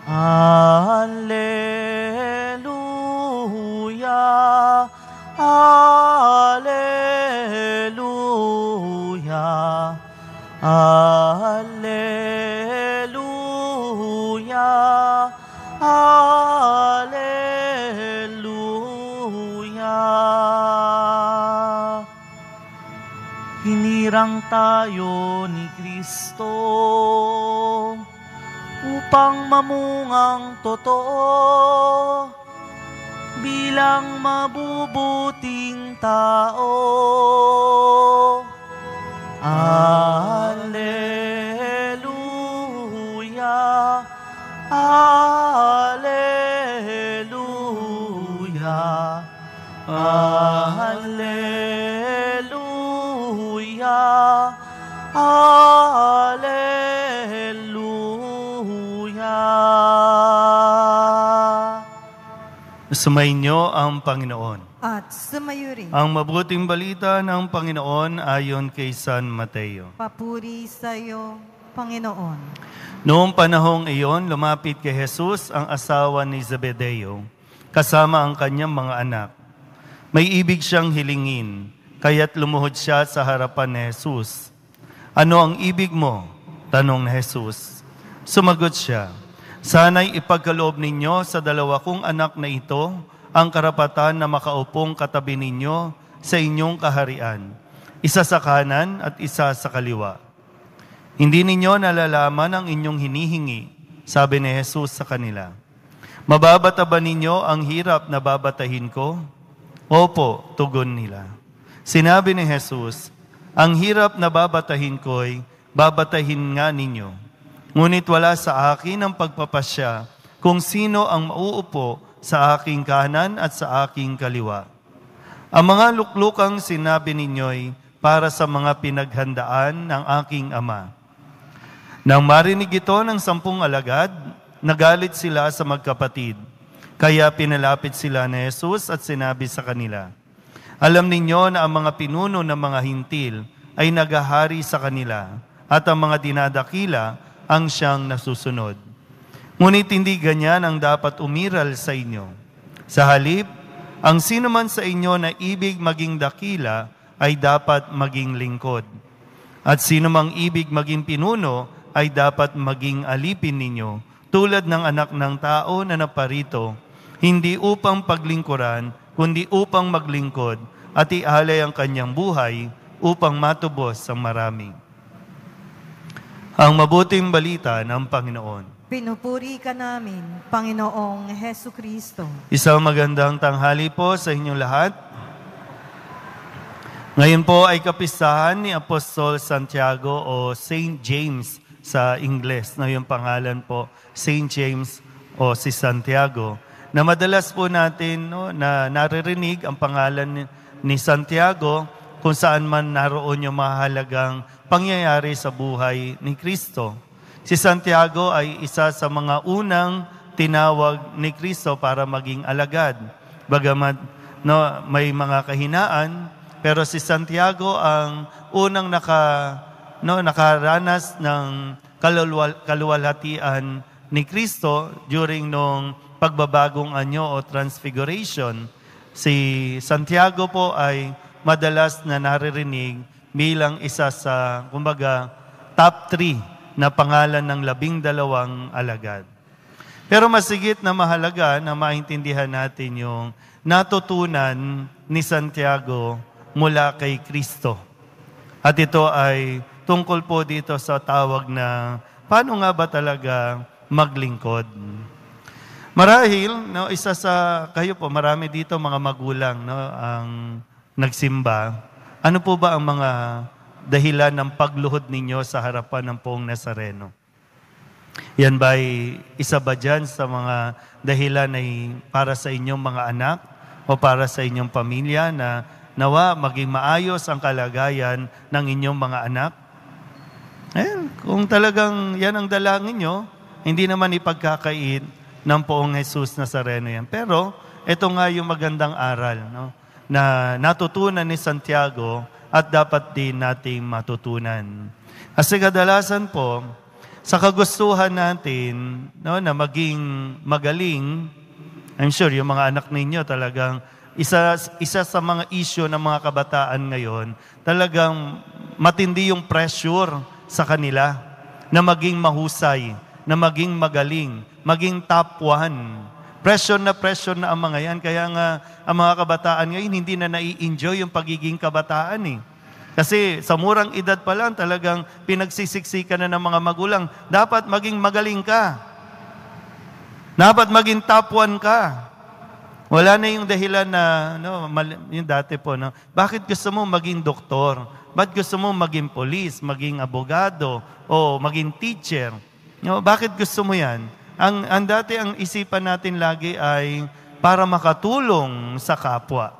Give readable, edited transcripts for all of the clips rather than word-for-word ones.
Alleluia, Alleluia, Alleluia, Alleluia. Hinirang tayo ni Kristo upang mamungang totoo bilang mabubuting tao. Alleluia, Alleluia, Alleluia, Alleluia. Sumainyo ang Panginoon. At sumayo rin. Ang mabuting balita ng Panginoon ayon kay San Mateo. Papuri sa iyo, Panginoon. Noong panahong iyon, lumapit kay Jesus ang asawa ni Zebedeo, kasama ang kanyang mga anak. May ibig siyang hilingin, kaya't lumuhod siya sa harapan ni Jesus. Ano ang ibig mo? Tanong ni Jesus. Sumagot siya, sana'y ipagkaloob ninyo sa dalawa kong anak na ito ang karapatan na makaupong katabi ninyo sa inyong kaharian, isa sa kanan at isa sa kaliwa. Hindi ninyo nalalaman ang inyong hinihingi, sabi ni Jesus sa kanila. Mababata ba ninyo ang hirap na babatahin ko? Opo, tugon nila. Sinabi ni Jesus, ang hirap na babatahin ko'y babatahin nga ninyo. Ngunit wala sa akin ang pagpapasya kung sino ang mauupo sa aking kanan at sa aking kaliwa. Ang mga luklukang sinabi ninyo'y para sa mga pinaghandaan ng aking Ama. Nang marinig ito ng 10 alagad, nagalit sila sa magkapatid. Kaya pinalapit sila ni Jesus at sinabi sa kanila, alam ninyo na ang mga pinuno ng mga hintil ay naghahari sa kanila at ang mga dinadakila ang siyang nasusunod. Ngunit hindi ganyan ang dapat umiral sa inyo. Sa halip, ang sino man sa inyo na ibig maging dakila ay dapat maging lingkod. At sino mang ibig maging pinuno ay dapat maging alipin ninyo, tulad ng anak ng tao na naparito, hindi upang paglingkuran, kundi upang maglingkod at ialay ang kanyang buhay upang matubos ang marami. Ang mabuting balita ng Panginoon. Pinupuri ka namin, Panginoong Hesu Kristo. Isang magandang tanghali po sa inyong lahat. Ngayon po ay kapistahan ni Apostol Santiago o Saint James sa Ingles. Na yung pangalan po, Saint James o si Santiago. Na madalas po natin na naririnig ang pangalan ni Santiago kung saan man naroon yung mahalagang pangyayari sa buhay ni Kristo. Si Santiago ay isa sa mga unang tinawag ni Kristo para maging alagad. Bagamat may mga kahinaan, pero si Santiago ang unang nakaranas ng kaluwalhatian ni Kristo during nung pagbabagong anyo o transfiguration. Si Santiago po ay madalas na naririnig bilang isa sa, top 3 na pangalan ng 12 alagad. Pero masigit na mahalaga na maintindihan natin yung natutunan ni Santiago mula kay Kristo. At ito ay tungkol po dito sa tawag na paano nga ba talaga maglingkod. Marahil, isa sa kayo po, marami dito mga magulang ang nagsimba. Ano po ba ang mga dahilan ng pagluhod ninyo sa harapan ng Poong Nazareno? Yan ba isa ba dyan sa mga dahilan ay para sa inyong mga anak o para sa inyong pamilya na nawa maging maayos ang kalagayan ng inyong mga anak? Kung talagang yan ang dalangin nyo, hindi naman ipagkakait ng Poong Jesus Nazareno yan. Pero ito nga yung magandang aral na natutunan ni Santiago at dapat din nating matutunan. Kasi kadalasan po, sa kagustuhan natin na maging magaling, I'm sure yung mga anak ninyo talagang isa sa mga issue ng mga kabataan ngayon, talagang matindi yung pressure sa kanila na maging mahusay, na maging magaling, maging top 1. Pressure na ang mga yan. Kaya nga, ang mga kabataan ngayon, hindi na nai-enjoy yung pagiging kabataan eh. Kasi sa murang edad pa lang, talagang pinagsisiksikan na ng mga magulang, dapat maging magaling ka. Dapat maging top 1 ka. Wala na yung dahilan na, yung dati po, bakit gusto mo maging doktor? Bakit gusto mo maging polis, maging abogado, o maging teacher? Bakit gusto mo yan? Ang dati, ang isipan natin lagi ay para makatulong sa kapwa.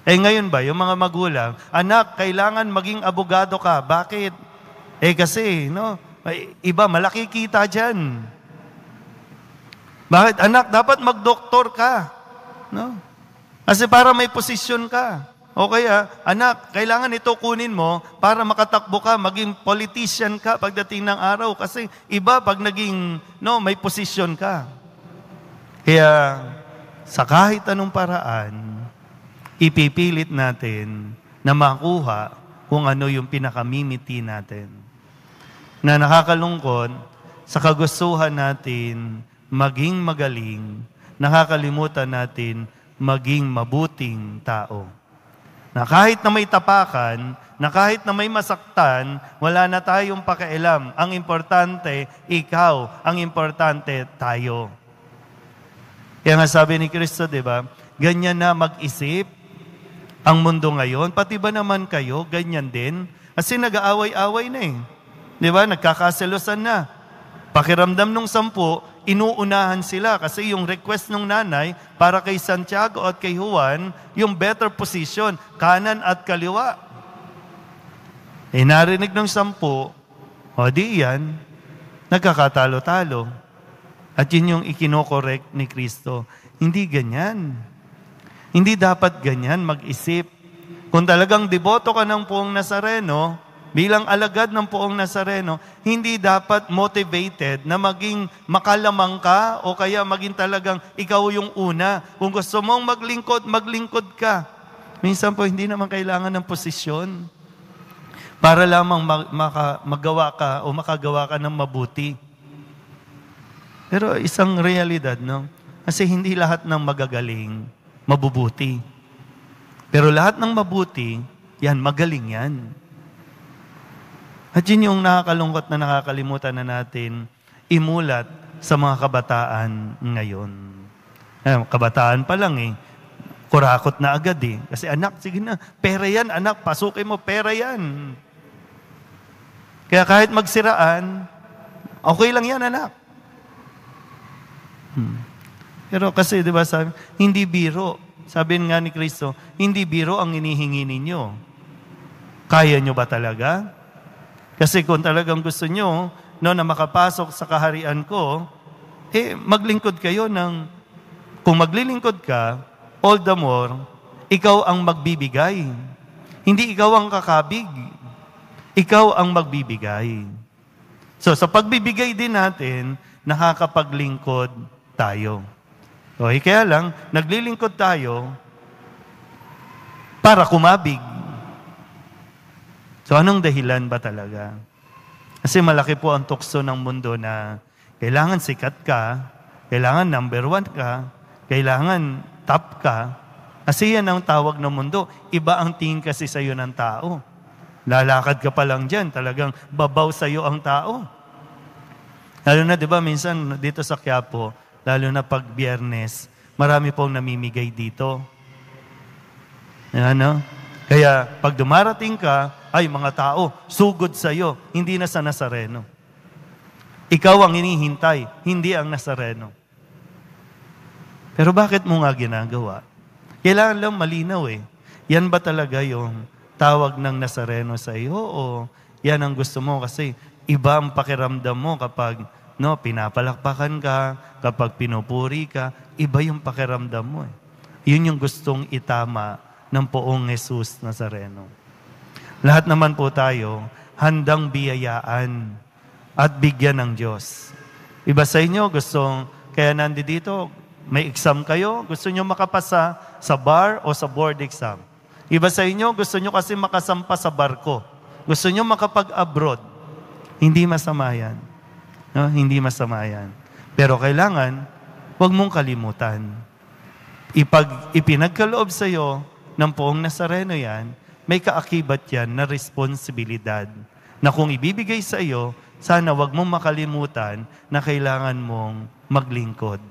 Ngayon ba, yung mga magulang, anak, kailangan maging abogado ka. Bakit? Kasi, iba, malaki kita dyan. Bakit? Anak, dapat magdoktor ka. Kasi para may posisyon ka. O kaya, anak, kailangan ito kunin mo para makatakbo ka, maging politician ka pagdating ng araw. Kasi iba pag naging, may posisyon ka. Kaya, sa kahit anong paraan, ipipilit natin na makuha kung ano yung pinakamimiti natin. Na nakakalungkot, sa kagustuhan natin, maging magaling, nakakalimutan natin, maging mabuting tao. Na kahit na may tapakan, na kahit na may masaktan, wala na tayong pakialam. Ang importante, ikaw. Ang importante, tayo. Kaya nga sabi ni Kristo, di ba? Ganyan na mag-isip ang mundo ngayon. Pati ba naman kayo, ganyan din? Kasi nag-aaway-away na eh. Di ba? Nagkakaselosan na. Pakiramdam nung 10, inuunahan sila kasi yung request ng nanay para kay Santiago at kay Juan, yung better position, kanan at kaliwa. Narinig ng 10, di yan, nagkakatalo-talo. At yun yung ikinokorek ni Kristo. Hindi ganyan. Hindi dapat ganyan mag-isip. Kung talagang deboto ka ng Poong Nazareno, bilang alagad ng Poong Nazareno, hindi dapat motivated na maging makalamang ka o kaya maging talagang ikaw yung una. Kung gusto mong maglingkod ka. Minsan po, hindi naman kailangan ng posisyon para lamang magawa ka o makagawa ka ng mabuti. Pero isang realidad, kasi hindi lahat ng magagaling, mabubuti. Pero lahat ng mabuti, yan, magaling yan. At yun yung nakakalungkot na nakakalimutan na natin imulat sa mga kabataan ngayon. Kabataan pa lang kurakot na agad Kasi anak, sige na, pera yan, anak, pasukin mo, pera yan. Kaya kahit magsiraan, okay lang yan, anak. Pero kasi, di ba, sabi, hindi biro. Sabi nga ni Kristo, hindi biro ang inihingi ninyo. Kaya nyo ba talaga? Kasi kung talagang gusto nyo na makapasok sa kaharian ko, maglingkod kayo kung maglilingkod ka, all the more, ikaw ang magbibigay. Hindi ikaw ang kakabig. Ikaw ang magbibigay. So, sa pagbibigay din natin, nakakapaglingkod tayo. Okay, kaya lang, naglilingkod tayo para kumabig. So, anong dahilan ba talaga? Kasi malaki po ang tukso ng mundo na kailangan sikat ka, kailangan number 1 ka, kailangan top ka. Kasi yan ang tawag ng mundo. Iba ang tingin kasi sa'yo ng tao. Lalakad ka pa lang dyan, talagang babaw sa'yo ang tao. Lalo na, di ba, minsan dito sa Quiapo, lalo na pag Biyernes, marami pong namimigay dito. Kaya, pag dumarating ka, ay, mga tao, sugod sa'yo, hindi na sa Nazareno. Ikaw ang hinihintay, hindi ang Nazareno. Pero bakit mo nga ginagawa? Kailangan lang malinaw Yan ba talaga yung tawag ng Nazareno sa iyo o yan ang gusto mo? Kasi iba ang pakiramdam mo kapag pinapalakpakan ka, kapag pinupuri ka, iba yung pakiramdam mo Yun yung gustong itama ng Poong Jesus Nazareno. Lahat naman po tayo handang biyayaan at bigyan ng Diyos. Iba sa inyo, kaya nandito, may exam kayo, gusto nyo makapasa sa bar o sa board exam. Iba sa inyo, gusto nyo kasi makasampa sa barko. Gusto nyo makapag-abroad. Hindi masama yan. No? Hindi masama yan. Pero kailangan, huwag mong kalimutan. Ipinagkaloob sa iyo ng Poong Nazareno yan, may kaakibat yan na responsibilidad. Na kung ibibigay sa iyo, sana huwag mong makalimutan na kailangan mong maglingkod.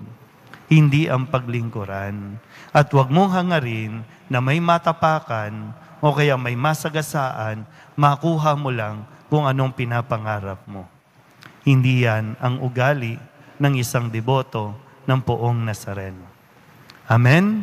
Hindi ang paglingkuran. At huwag mong hangarin na may matapakan o kaya may masagasaan, makuha mo lang kung anong pinapangarap mo. Hindi yan ang ugali ng isang deboto ng Poong Nazareno. Amen?